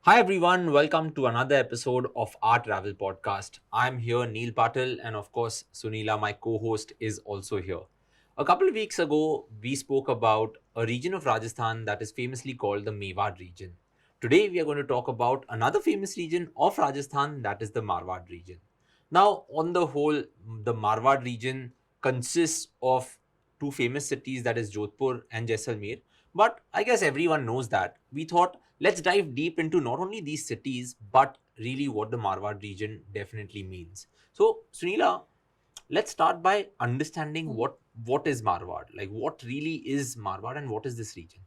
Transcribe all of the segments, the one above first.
Hi everyone, welcome to another episode of our travel podcast. I'm here, Neil Patil, and of course, Sunila, my co host, is also here. A couple of weeks ago, we spoke about a region of Rajasthan that is famously called the Mewar region. Today, we are going to talk about another famous region of Rajasthan that is the Marwad region. Now, on the whole, the Marwad region consists of two famous cities that is Jodhpur and Jaisalmer. But I guess everyone knows that. We thought let's dive deep into not only these cities but really what the Marwad region definitely means. So, Sunila, let's start by understanding Mhm. what is Marwad, like what really is Marwad and what is this region.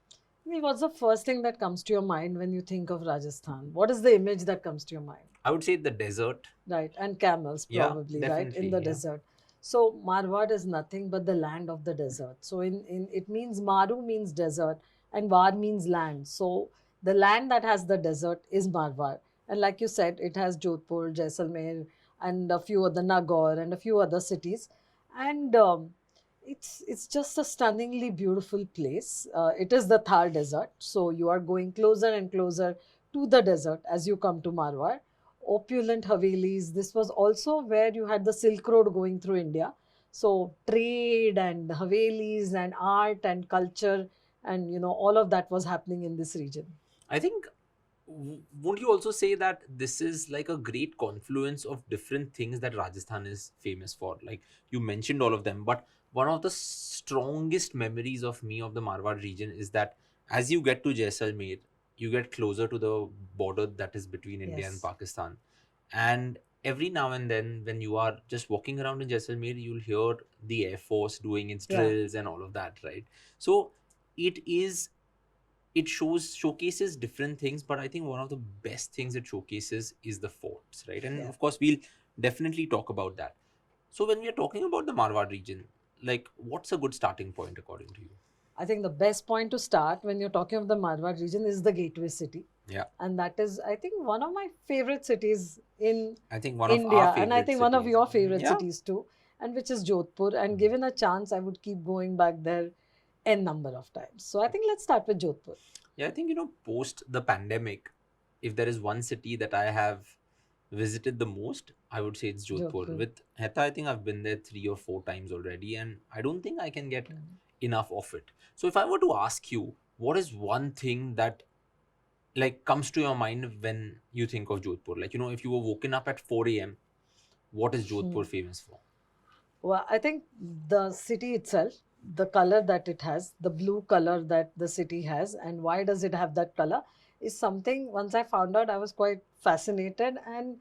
I mean, what's the first thing that comes to your mind when you think of Rajasthan? What is the image that comes to your mind? I would say the desert. Right, and camels Yeah, probably, right, in definitely. the Yeah. desert. So Marwad is nothing but the land of the desert. So in it means Maru means desert and War means land. So the land that has the desert is Marwar. And like you said, it has Jodhpur, Jaisalmer, and a few other Nagaur and a few other cities. And it's just a stunningly beautiful place. It is the Thar Desert. So you are going closer and closer to the desert as you come to Marwar. Opulent Havelis. This was also where you had the Silk Road going through India. So trade and Havelis and art and culture and all of that was happening in this region. I think, won't you also say that this is like a great confluence of different things that Rajasthan is famous for? Like you mentioned all of them, but one of the strongest memories of me of the Marwar region is that as you get to Jaisalmer, you get closer to the border that is between India and Yes. Pakistan. And every now and then, when you are just walking around in Jaisalmer, you'll hear the Air Force doing its Yeah. drills and all of that, right? So it is showcases different things, but I think one of the best things it showcases is the forts, right? And Yeah. of course we'll definitely talk about that. So when we are talking about the Marwar region, like what's a good starting point according to you? I think the best point to start when you're talking of the Marwar region is the gateway city. Yeah, And that is, I think, one of my favorite cities in I think one of our India. And I favorite think one of cities. your favorite Yeah. cities too, and which is Jodhpur. And given a chance, I would keep going back there n number of times. So I think let's start with Jodhpur. Yeah, I think, post the pandemic, if there is one city that I have visited the most, I would say it's Jodhpur. Jodhpur. With Heta, I think I've been there 3 or 4 times already, and I don't think I can get Mm. enough of it. So if I were to ask you, what is one thing that like comes to your mind when you think of Jodhpur? Like, if you were woken up at 4 a.m., what is Jodhpur famous for? Well, I think the city itself, the color that it has, the blue color that the city has, and why does it have that color, is something. Once I found out, I was quite fascinated, and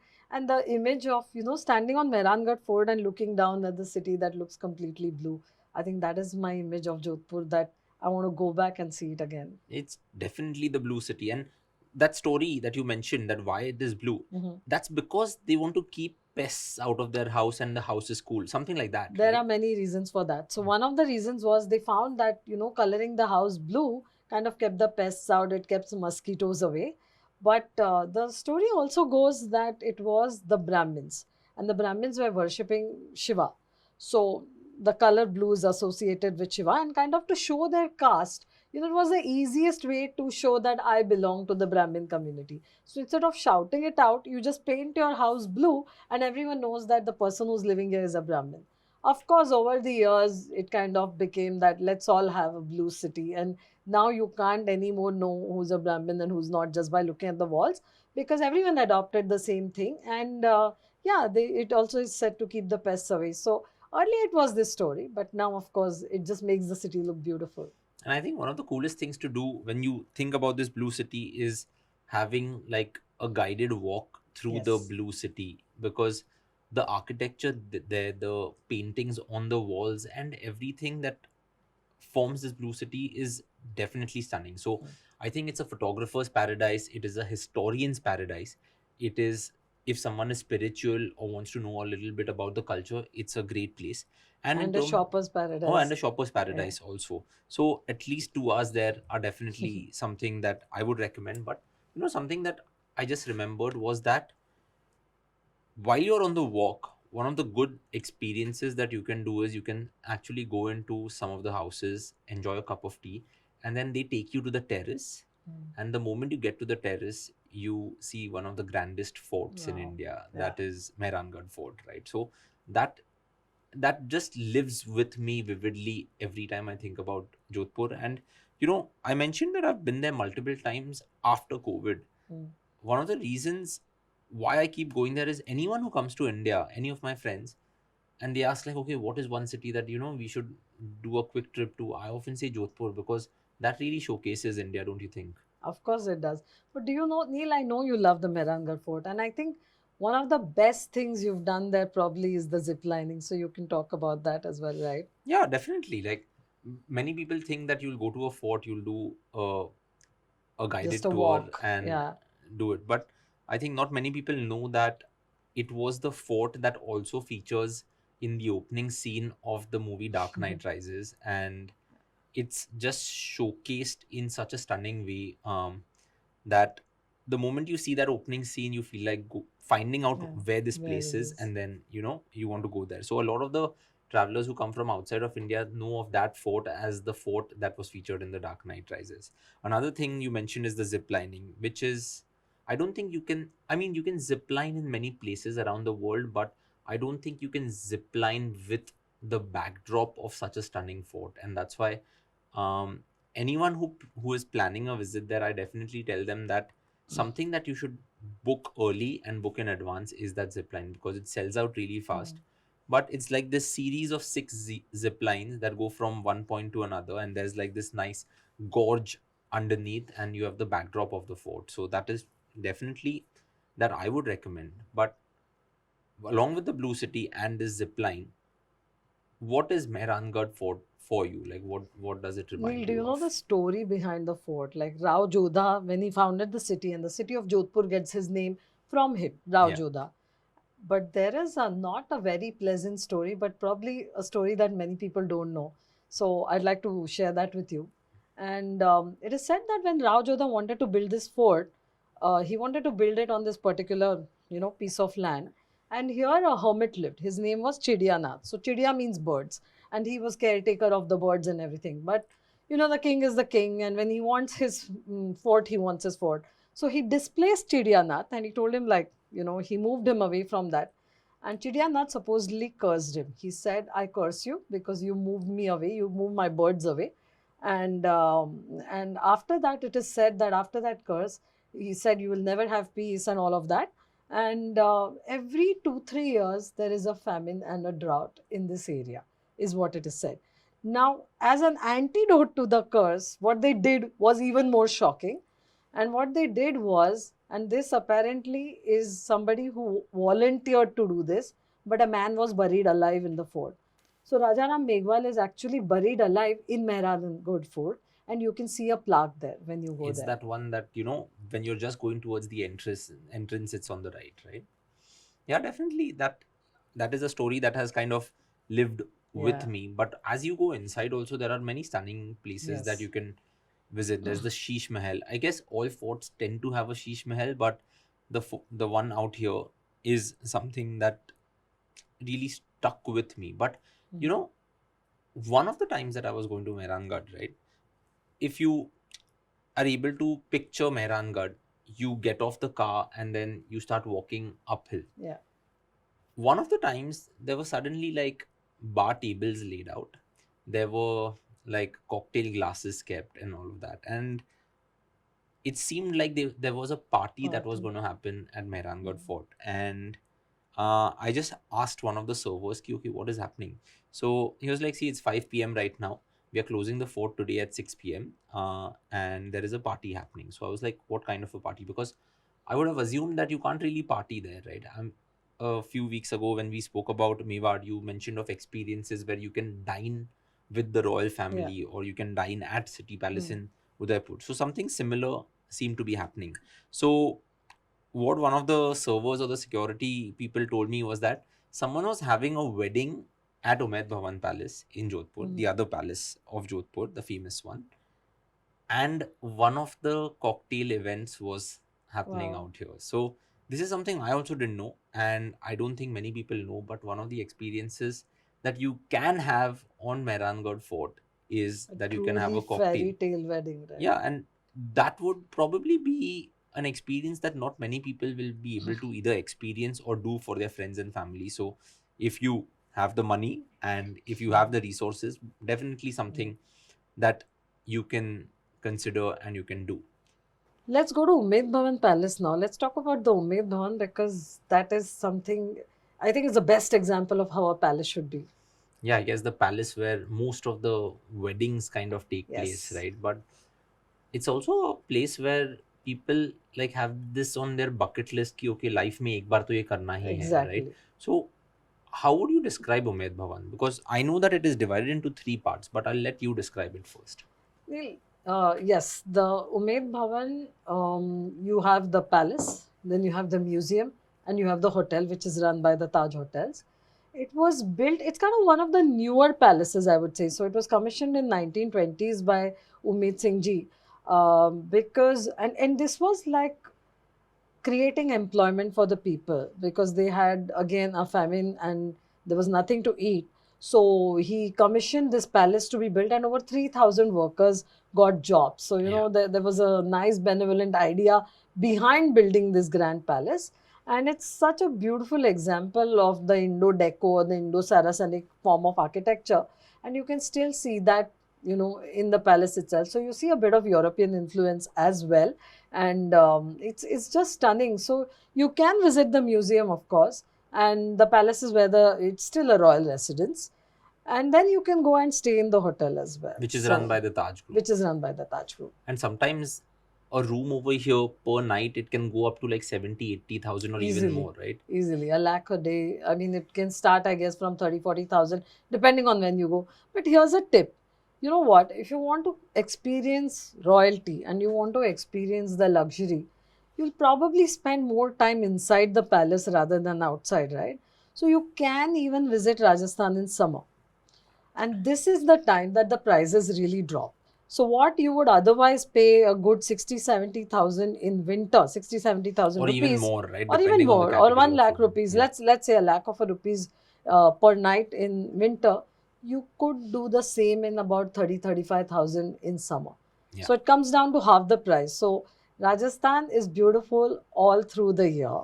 the image of standing on Mehrangarh Fort and looking down at the city that looks completely blue. I think that is my image of Jodhpur that I want to go back and see it again. It's definitely the blue city. And that story that you mentioned, that why it is blue, Mhm. that's because they want to keep pests out of their house and the house is cool. Something like that, There right? are many reasons for that. So one of the reasons was they found that coloring the house blue kind of kept the pests out. It kept the mosquitoes away. But the story also goes that it was the Brahmins, and the Brahmins were worshipping Shiva. So the color blue is associated with Shiva, and kind of to show their caste. It was the easiest way to show that I belong to the Brahmin community. So instead of shouting it out, you just paint your house blue, and everyone knows that the person who's living here is a Brahmin. Of course, over the years, it kind of became that let's all have a blue city. And now you can't anymore know who's a Brahmin and who's not just by looking at the walls, because everyone adopted the same thing. And yeah, it also is said to keep the pests away. So earlier it was this story, but now, of course, it just makes the city look beautiful. And I think one of the coolest things to do when you think about this blue city is having like a guided walk through the Yes. blue city, because the architecture there, the paintings on the walls, and everything that forms this blue city is definitely stunning. So I think it's a photographer's paradise, it is a historian's paradise, it is, if someone is spiritual or wants to know a little bit about the culture, it's a great place. And in And a term shopper's Oh, and paradise. a shopper's Yeah. paradise also. So at least 2 hours there are definitely something that I would recommend. But something that I just remembered was that while you're on the walk, one of the good experiences that you can do is you can actually go into some of the houses, enjoy a cup of tea, and then they take you to the terrace. Mm. And the moment you get to the terrace, you see one of the grandest forts in Wow. India, Yeah. that is Mehrangarh Fort, right? So that that just lives with me vividly every time I think about Jodhpur. And I mentioned that I've been there multiple times after COVID. Mm. One of the reasons why I keep going there is anyone who comes to India, any of my friends, and they ask like, okay, what is one city that we should do a quick trip to? I often say Jodhpur because that really showcases India, don't you think? Of course it does. But do you know, Neil, I know you love the Mehrangarh Fort, and I think one of the best things you've done there probably is the zip lining. So you can talk about that as well, right? Yeah, definitely. Like many people think that you'll go to a fort, you'll do a Just guided a tour walk. and Yeah. do it. But I think not many people know that it was the fort that also features in the opening scene of the movie Dark Knight Rises, and it's just showcased in such a stunning way, that the moment you see that opening scene, you feel like finding out Yeah. where this Where place it is, is. and then you want to go there. So a lot of the travelers who come from outside of India know of that fort as the fort that was featured in the Dark Knight Rises. Another thing you mentioned is the zip lining, which is, I don't think you can, I mean, you can zip line in many places around the world, but I don't think you can zip line with the backdrop of such a stunning fort. And that's why, um, anyone who is planning a visit there, I definitely tell them that something that you should book early and book in advance is that zip line, because it sells out really fast. Mm. But it's like this series of six zip lines that go from one point to another, and there's like this nice gorge underneath, and you have the backdrop of the fort. So that is definitely that I would recommend. But along with the Blue City and this zip line, what is Mehrangarh Fort for you? Like, what does it Neil, remind do you you know the of? story behind the fort? Like Rao Jodha, when he founded the city, and the city of Jodhpur gets his name from him, Rao Yeah. Jodha. But there is not a very pleasant story, but probably a story that many people don't know. So I'd like to share that with you. And it is said that when Rao Jodha wanted to build this fort, he wanted to build it on this particular, piece of land. And here a hermit lived. His name was Chidianath. So Chidia means birds, and he was caretaker of the birds and everything. But the king is the king, and when he wants his fort, he wants his fort. So he displaced Chidianath, and he told him, like, he moved him away from that. And Chidianath supposedly cursed him. He said, I curse you because you moved me away, you moved my birds away. And after that, it is said that after that curse, he said, you will never have peace and all of that. And every 2 3 years, there is a famine and a drought in this area, is what it is said. Now, as an antidote to the curse, what they did was even more shocking. And what they did was, and this apparently is somebody who volunteered to do this, but a man was buried alive in the fort. So Rajaram Meghwal is actually buried alive in Mehrangarh Fort, and you can see a plaque there when you go It's there. that one that, when you're just going towards the entrance, it's on the right? Yeah, definitely. That is a story that has kind of lived with Yeah. me. But as you go inside, also there are many stunning places that Yes. you can visit. There's the Sheesh Mahal. I guess all forts tend to have a Sheesh Mahal, but the one out here is something that really stuck with me. But you Mm. know, one of the times that I was going to Mehrangarh, right? If you are able to picture Mehrangarh, you get off the car and then you start walking uphill. Yeah. One of the times there were suddenly like bar tables laid out. There were like cocktail glasses kept and all of that. And it seemed like there was a party that was Party. going to happen at Mehrangarh Mm. Fort. And I just asked one of the servers, ki, okay, what is happening? So he was like, see, it's 5 p.m. right now. We are closing the fort today at 6 p.m. And there is a party happening. So I was like, what kind of a party? Because I would have assumed that you can't really party there, right? A few weeks ago, when we spoke about Mewad, you mentioned of experiences where you can dine with the royal Yeah. family or you can dine at City Palace Mm. in Udaipur. So something similar seemed to be happening. So what one of the servers or the security people told me was that someone was having a wedding at Umaid Bhawan Palace in Jodhpur, the Mm. other palace of Jodhpur, the famous one. And one of the cocktail events was happening Wow. out here. So this is something I also didn't know, and I don't think many people know. But one of the experiences that you can have on Mehrangarh Fort is A that you can have truly a cocktail. fairy tale wedding, right? Yeah, and that would probably be an experience that not many people will be able to either experience or do for their friends and family. So if you have the money and if you have the resources, definitely something that you can consider and you can do. Let's go to Umaid Bhawan Palace now. Let's talk about the Umaid Bhawan because that is something I think is the best example of how a palace should be. Yeah, I guess the palace where most of the weddings kind of take place, Yes, right? But it's also a place where people like have this on their bucket list ki okay, life mein ek baar to ye karna hi hai, right? exactly. So how would you describe Umaid Bhawan? Because I know that it is divided into three parts, but I'll let you describe it first. Well, yes, the Umaid Bhawan, you have the palace, then you have the museum, and you have the hotel, which is run by the Taj Hotels. It was built, it's kind of one of the newer palaces, I would say. So it was commissioned in 1920s by Umeed Singh Ji. And this was like creating employment for the people because they had again a famine and there was nothing to eat. So he commissioned this palace to be built, and over 3,000 workers got jobs. So, Yeah. there was a nice, benevolent idea behind building this grand palace. And it's such a beautiful example of the Indo Deco, the Indo Saracenic form of architecture. And you can still see that, in the palace itself. So, you see a bit of European influence as well, and it's just stunning. So you can visit the museum, of course, and the palace is where it's still a royal residence, and then you can go and stay in the hotel as well. Which is run So by the Taj Group. which is run by the Taj Group. And sometimes a room over here per night, it can go up to like 70, 80,000 or even Easily, more, right? easily a lakh a day. I mean, it can start, I guess, from 30,000, 40,000, depending on when you go. But here's a tip. You know what? If you want to experience royalty and you want to experience the luxury, you'll probably spend more time inside the palace rather than outside, right? So you can even visit Rajasthan in summer. And this is the time that the prices really drop. So what you would otherwise pay a good 60, 70,000 in winter, 60, 70,000 Or even rupees, more, right? or even Depending on the more, or category 1 of lakh room. rupees, Yeah. let's say a lakh of a rupees per night in winter, you could do the same in about 30, 35,000 in summer. Yeah. So it comes down to half the price. So Rajasthan is beautiful all through the year.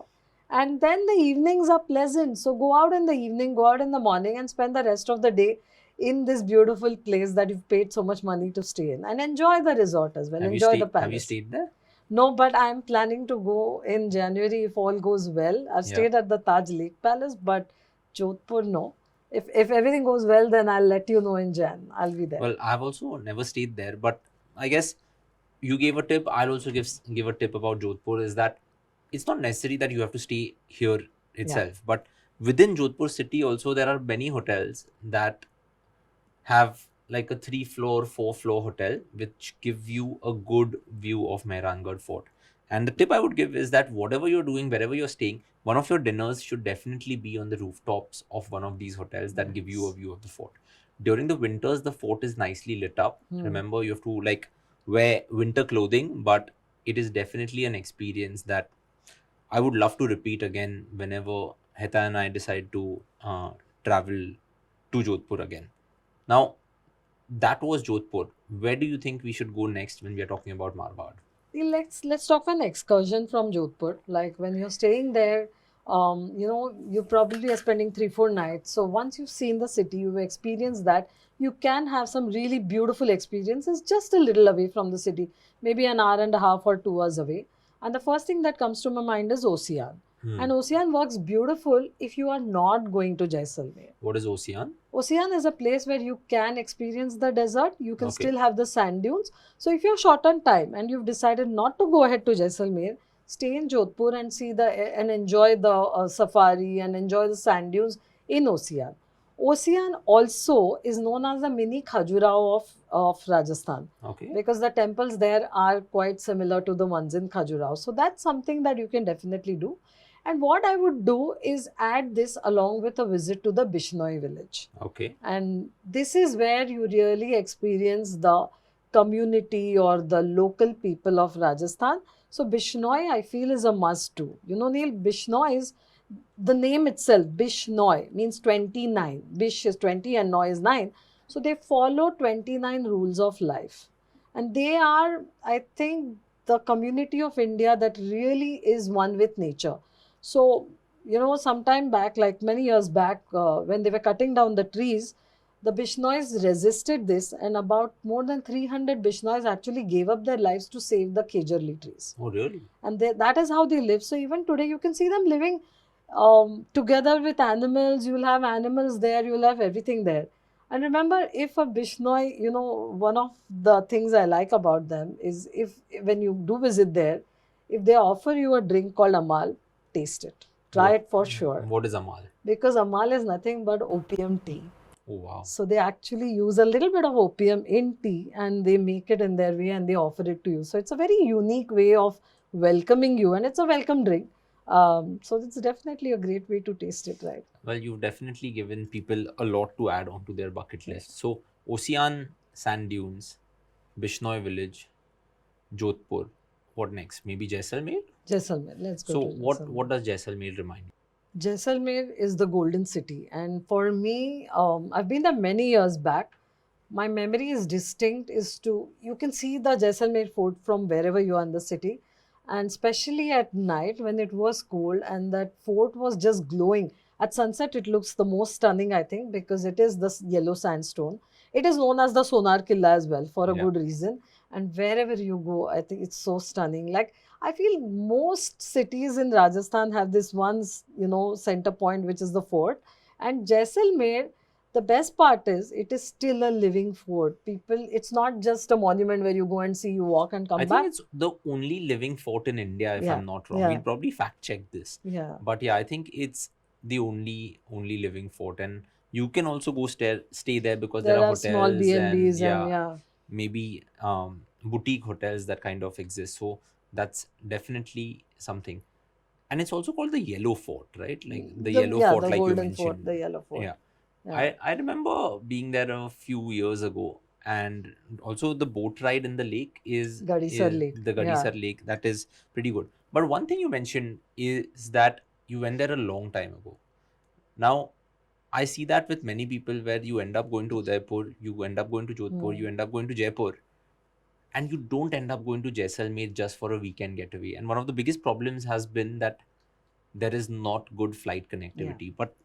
And then the evenings are pleasant. So go out in the evening, go out in the morning, and spend the rest of the day in this beautiful place that you've paid so much money to stay in, and enjoy the resort as well. Enjoy the Have you palace. stayed there? No, but I'm planning to go in January if all goes well. I've Yeah. stayed at the Taj Lake Palace, but Jodhpur, no. If everything goes well, then I'll let you know in Jan. I'll be there. Well, I've also never stayed there, but I guess you gave a tip. I'll also give a tip about Jodhpur is that it's not necessary that you have to stay here itself, but within Jodhpur city also there are many hotels that have like a 3-floor, 4-floor hotel which give you a good view of Mehrangarh Fort. And the tip I would give is that whatever you're doing, wherever you're staying, one of your dinners should definitely be on the rooftops of one of these hotels that give you a view of the fort. During the winters, the fort is nicely lit up. Remember, you have to like wear winter clothing, but it is definitely an experience that I would love to repeat again whenever Heta and I decide to travel to Jodhpur again. Now, that was Jodhpur. Where do you think we should go next when we are talking about Marwad? Let's talk an excursion from Jodhpur. Like when you're staying there, you probably are spending 3, 4 nights. So once you've seen the city, you've experienced that, you can have some really beautiful experiences just a little away from the city, maybe an hour and a half or 2 hours away. And the first thing that comes to my mind is Osian. And Osian works beautiful if you are not going to Jaisalmer. What is Osian? Osian is a place where you can experience the desert. You can Okay. still have the sand dunes. So if you're short on time and you've decided not to go ahead to Jaisalmer, stay in Jodhpur and and enjoy the safari and enjoy the sand dunes in Osian. Osian also is known as the mini Khajuraho of Rajasthan. Okay. Because the temples there are quite similar to the ones in Khajuraho. So that's something that you can definitely do. And what I would do is add this along with a visit to the Bishnoi village. Okay. And this is where you really experience the community or the local people of Rajasthan. So Bishnoi, I feel, is a must do. Neil, Bishnoi is the name itself. Bishnoi means 29. Bish is 20 and Noi is 9. So they follow 29 rules of life. And they are, I think, the community of India that really is one with nature. So, some time back, like many years back, when they were cutting down the trees, the Bishnois resisted this, and about more than 300 Bishnois actually gave up their lives to save the Kejarli trees. Oh, really? And that is how they live. So even today, you can see them living together with animals. You'll have animals there, you'll have everything there. And remember, if a Bishnoi, one of the things I like about them is, if when you do visit there, if they offer you a drink called Amal, taste it. Try What? it for sure. What is Amal? Because Amal is nothing but opium tea. Oh, wow. So they actually use a little bit of opium in tea and they make it in their way and they offer it to you. So it's a very unique way of welcoming you, and it's a welcome drink. So it's definitely a great way to taste it, right? Well, you've definitely given people a lot to add onto their bucket list. So, Osian Sand Dunes, Bishnoi Village, Jodhpur. What next? Maybe Jaisalmer? Jaisalmer. Let's go So, to what Jaisalmer. does Jaisalmer remind you? Jaisalmer is the golden city, and for me, I've been there many years back. My memory is distinct. Is to you can see the Jaisalmer fort from wherever you are in the city, and especially at night when it was cold and that fort was just glowing. At sunset, it looks the most stunning, I think, because it is this yellow sandstone. It is known as the Sonar Killa as well for a Yeah. good reason. And wherever you go, I think it's so stunning. Like, I feel most cities in Rajasthan have this one, center point, which is the fort. And Jaisalmer, the best part is it is still a living fort. People, it's not just a monument where you go and see, you walk and I come think back. it's the only living fort in India, if Yeah, I'm not wrong. yeah, We'll probably fact check this. yeah. But yeah, I think it's the only living fort. And you can also go stay there because there There are are small hotels and B&Bs and yeah, yeah, maybe boutique hotels that kind of exist. So that's definitely something. And it's also called the Yellow Fort, right? Like the Yellow Fort, the like you Golden Fort, mentioned. the Yellow Fort. Yeah. Yeah, I remember being there a few years ago, and also the boat ride in the lake Gadisar is Lake. the Yeah, Gadisar Lake. That is pretty good. But one thing you mentioned is that you went there a long time ago. Now, I see that with many people where you end up going to Udaipur, you end up going to Jodhpur, you hmm. end up going to Jaipur, and you don't end up going to Jaisalmer just for a weekend getaway. And one of the biggest problems has been that there is not good flight Yeah. connectivity. But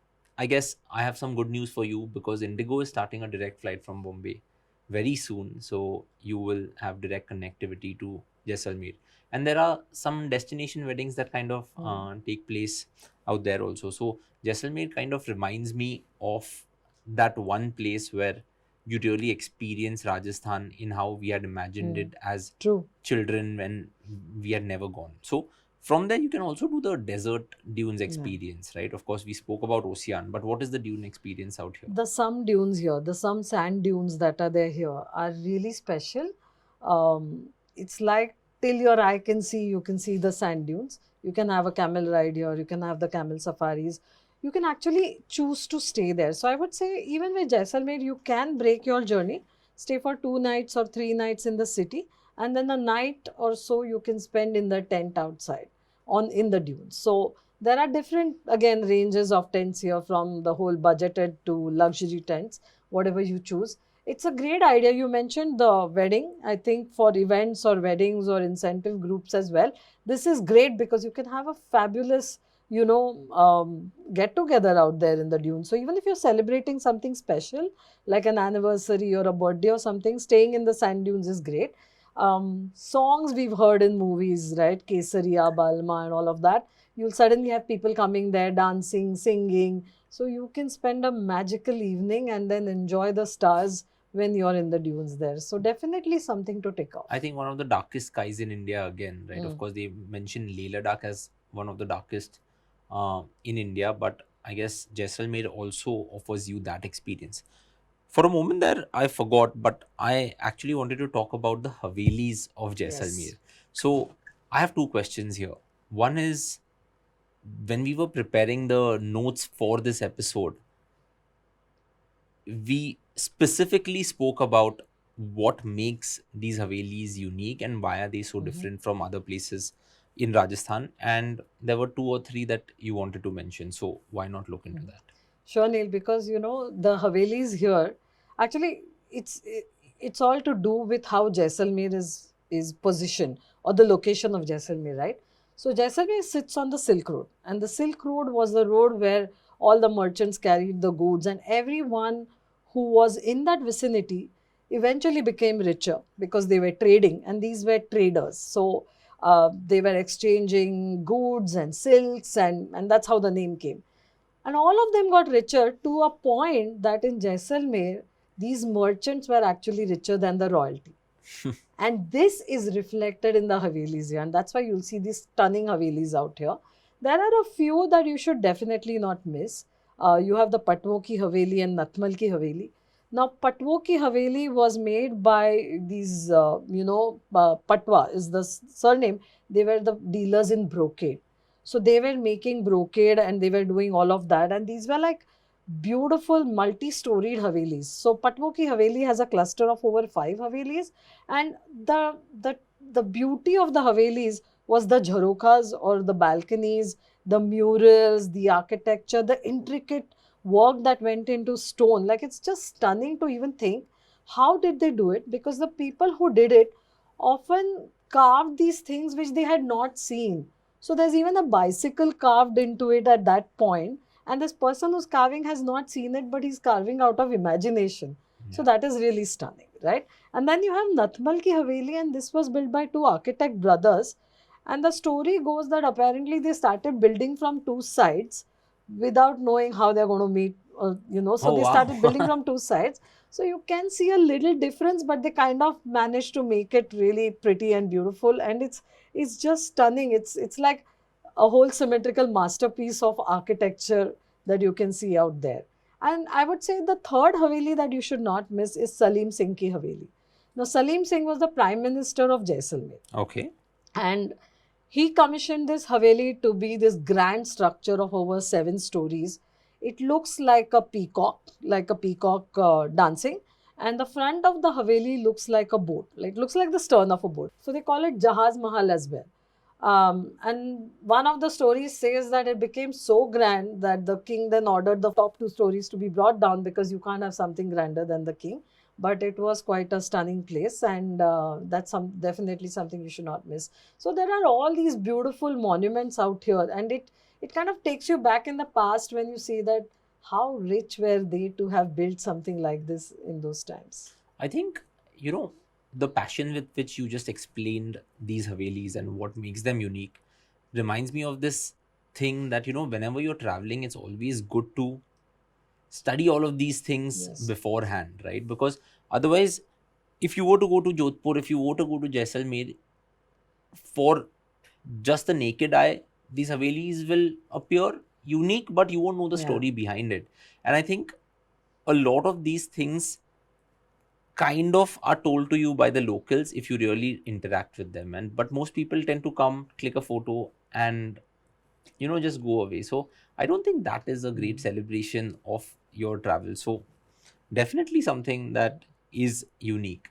I guess I have some good news for you because Indigo is starting a direct flight from Bombay very soon. So you will have direct connectivity to Jaisalmer. And there are some destination weddings that kind of Hmm. take place out there also. So Jaisalmer kind of reminds me of that one place where you really experience Rajasthan in how we had imagined Hmm. it as True. children when we had never gone. So from there, you can also do the desert dunes Yeah. experience, right? Of course, we spoke about Ocean, but what is the dune experience out here? The some dunes here, the some sand dunes that are there here are really special. It's like till your eye can see, you can see the sand dunes. You can have a camel ride here, you can have the camel safaris. You can actually choose to stay there. So I would say, even with Jaisalmer, you can break your journey, stay for 2 nights or 3 nights in the city, and then a night or so you can spend in the tent outside on in the dunes. So there are different, again, ranges of tents here, from the whole budgeted to luxury tents, whatever you choose. It's a great idea. You mentioned the wedding. I think for events or weddings or incentive groups as well, this is great because you can have a fabulous, get together out there in the dunes. So even if you're celebrating something special, like an anniversary or a birthday or something, staying in the sand dunes is great. Songs we've heard in movies, right? Kesariya, Balma, and all of that, you'll suddenly have people coming there dancing, singing. So you can spend a magical evening and then enjoy the stars when you're in the dunes there. So definitely something to tick off. I think one of the darkest skies in India again, right? Of Mm. course, they mentioned Leh Ladakh as one of the darkest in India, but I guess Jaisalmer also offers you that experience. For a moment there, I forgot, but I actually wanted to talk about the Havelis of Jaisalmer. Yes. So I have two questions here. One is, when we were preparing the notes for this episode, we specifically spoke about what makes these Havelis unique and why are they so Mhm. different from other places in Rajasthan. And there were two or three that you wanted to mention. So why not look into that? Sure, Neil, because the Havelis here, actually, it's it's all to do with how Jaisalmer is positioned or the location of Jaisalmer, right? So Jaisalmer sits on the Silk Road, and the Silk Road was the road where all the merchants carried the goods, and everyone who was in that vicinity eventually became richer because they were trading, and these were traders. So they were exchanging goods and silks, and that's how the name came. And all of them got richer to a point that in Jaisalmer, these merchants were actually richer than the royalty. And this is reflected in the Havelis here. And that's why you'll see these stunning Havelis out here. There are a few that you should definitely not miss. You have the Patwo ki Haveli and Natmal ki Haveli. Now, Patwo ki Haveli was made by these, Patwa is the surname. They were the dealers in brocade. So they were making brocade and they were doing all of that. And these were like beautiful multi-storied Havelis. So Patwo ki Haveli has a cluster of over 5 Havelis, and the beauty of the Havelis was the jharokas or the balconies, the murals, the architecture, the intricate work that went into stone. Like, it's just stunning to even think how did they do it, because the people who did it often carved these things which they had not seen. So there's even a bicycle carved into it at that point, and this person who's carving has not seen it, but he's carving out of imagination. So that is really stunning, right? And then you have Natmal ki Haveli, and this was built by two architect brothers. And the story goes that apparently they started building from two sides without knowing how they're going to meet, so Oh, they wow. started building from two sides. So you can see a little difference, but they kind of managed to make it really pretty and beautiful. And it's just stunning. It's like a whole symmetrical masterpiece of architecture that you can see out there. And I would say the third Haveli that you should not miss is Salim Singh ki Haveli. Now, Salim Singh was the Prime Minister of Jaisalmer. Okay. And he commissioned this Haveli to be this grand structure of over 7 stories. It looks like a peacock dancing. And the front of the Haveli looks like a boat, like looks like the stern of a boat. So they call it Jahaz Mahal as well. And one of the stories says that it became so grand that the king then ordered the top 2 stories to be brought down, because you can't have something grander than the king. But it was quite a stunning place, and that's definitely something you should not miss. So there are all these beautiful monuments out here, and it kind of takes you back in the past when you see that how rich were they to have built something like this in those times. I think, the passion with which you just explained these Havelis and what makes them unique reminds me of this thing that, whenever you're traveling, it's always good to study all of these things Yes. beforehand, right? Because otherwise, if you were to go to Jodhpur, if you were to go to Jaisalmer, for just the naked eye, these Havelis will appear unique, but you won't know the Yeah. story behind it. And I think a lot of these things kind of are told to you by the locals if you really interact with them, and but most people tend to come, click a photo, and just go away. So I don't think that is a great celebration of your travel. So definitely something that is unique.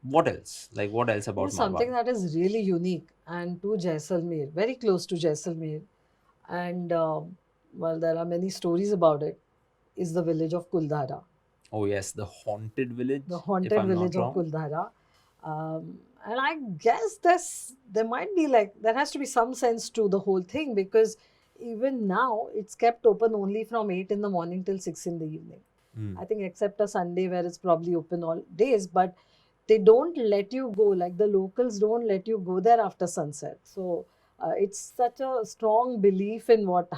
What else, like what else about Here's something Marwar? that is really unique and to Jaisalmer, very close to Jaisalmer, and well, there are many stories about it, is the village of Kuldhara, Oh yes, the haunted the village, if haunted I'm not village of wrong. Kuldhara. And I guess there might be like, there has to be some sense to the whole thing, because even now it's kept open only from 8 in the morning till 6 in the evening. Mm. I think except a Sunday where it's probably open all days, but they don't let you go, like the locals don't let you go there after sunset. So it's such a strong belief in what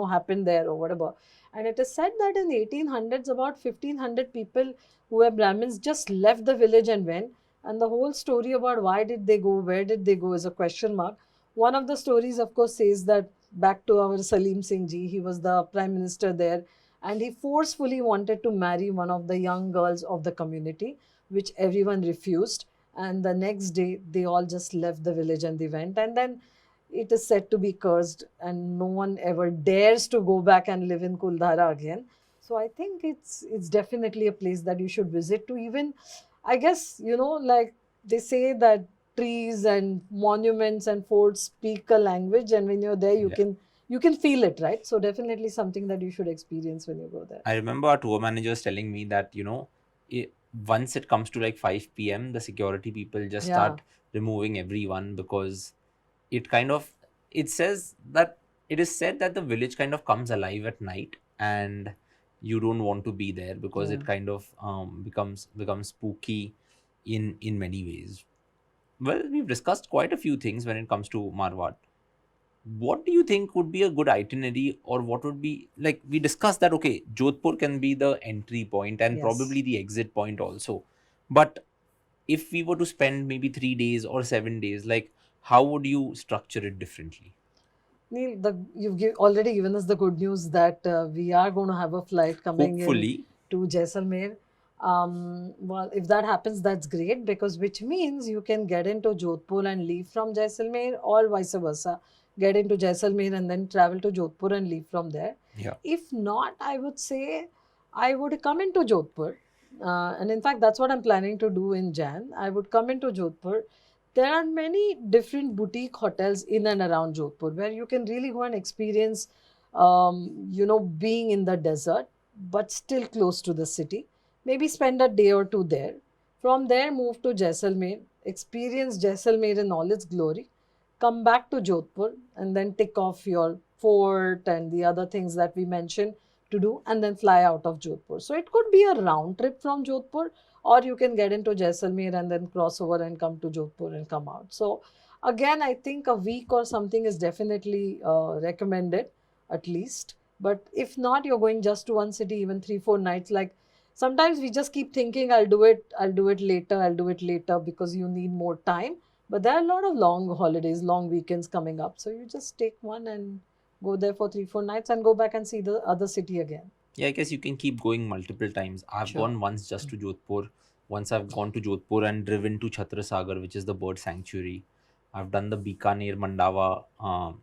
happened there or whatever. And it is said that in 1800s, about 1500 people who were Brahmins just left the village and went. And the whole story about why did they go, where did they go, is a question mark. One of the stories, of course, says that back to our Salim Singh ji, he was the prime minister there, and he forcefully wanted to marry one of the young girls of the community, which everyone refused. And the next day, they all just left the village and they went. And then it is said to be cursed, and no one ever dares to go back and live in Kuldhara again. So I think it's definitely a place that you should visit to even, I guess, like they say that trees and monuments and forts speak a language, and when you're there, Yeah. you can feel it, right? So definitely something that you should experience when you go there. I remember our tour managers telling me that, once it comes to like 5 p.m., the security people just Yeah. start removing everyone, because it kind of, it says that, it is said that the village kind of comes alive at night, and you don't want to be there because Yeah. it kind of becomes spooky in many ways. Well, we've discussed quite a few things when it comes to Marwad. What do you think would be a good itinerary, or what would be, like, we discussed that okay, Jodhpur can be the entry point and Yes. probably the exit point also, but if we were to spend maybe 3 days or 7 days, like, how would you structure it differently? Neil, already given us the good news that we are going to have a flight coming in Hopefully. to Jaisalmer. Well, if that happens, that's great, because which means you can get into Jodhpur and leave from Jaisalmer, or vice versa. Get into Jaisalmer and then travel to Jodhpur and leave from there. Yeah. If not, I would say I would come into Jodhpur. And in fact, that's what I'm planning to do in Jan. I would come into Jodhpur. There are many different boutique hotels in and around Jodhpur where you can really go and experience, being in the desert, but still close to the city. Maybe spend a day or two there. From there, move to Jaisalmer, experience Jaisalmer in all its glory, come back to Jodhpur, and then tick off your fort and the other things that we mentioned to do, and then fly out of Jodhpur. So it could be a round trip from Jodhpur, or you can get into Jaisalmer and then cross over and come to Jodhpur and come out. So again, I think a week or something is definitely recommended, at least. But if not, you're going just to one city, even 3 4 nights. Like sometimes we just keep thinking, I'll do it later, I'll do it later, because you need more time. But there are a lot of long holidays, long weekends coming up. So you just take one and go there for 3 4 nights and go back and see the other city again. Yeah, I guess you can keep going multiple times. I've Sure. gone once just to Jodhpur. Once I've gone to Jodhpur and driven to Chhatrasagar, which is the bird sanctuary. I've done the Bikaner Mandava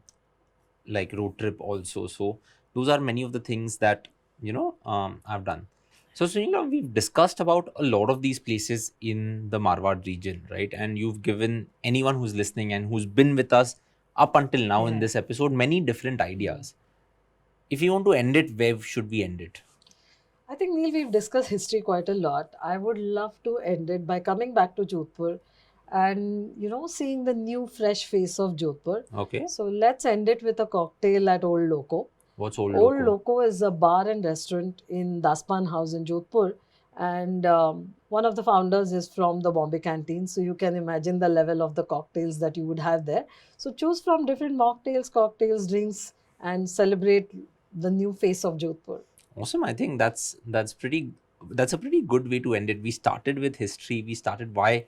like road trip also. So those are many of the things that I've done. So Sunila, we've discussed about a lot of these places in the Marwad region, right? And you've given anyone who's listening and who's been with us up until now in Yeah. this episode many different ideas. If you want to end it, where should we end it? I think, Neil, we've discussed history quite a lot. I would love to end it by coming back to Jodhpur and, seeing the new fresh face of Jodhpur. Okay. So let's end it with a cocktail at Old Loco. What's Old Old Loco? Loco is a bar and restaurant in Daspan House in Jodhpur. And one of the founders is from the Bombay canteen. So you can imagine the level of the cocktails that you would have there. So choose from different mocktails, cocktails, drinks, and celebrate the new face of Jodhpur. Awesome. I think that's a pretty good way to end it. We started with history. We started why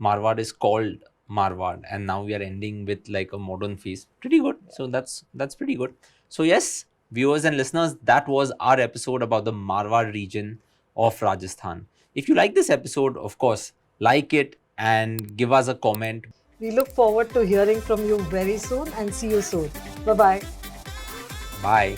Marwad is called Marwad, and now we are ending with like a modern face. Pretty good. So that's pretty good. So yes, viewers and listeners, that was our episode about the Marwad region of Rajasthan. If you like this episode, of course, like it and give us a comment. We look forward to hearing from you very soon and see you soon. Bye bye. Bye.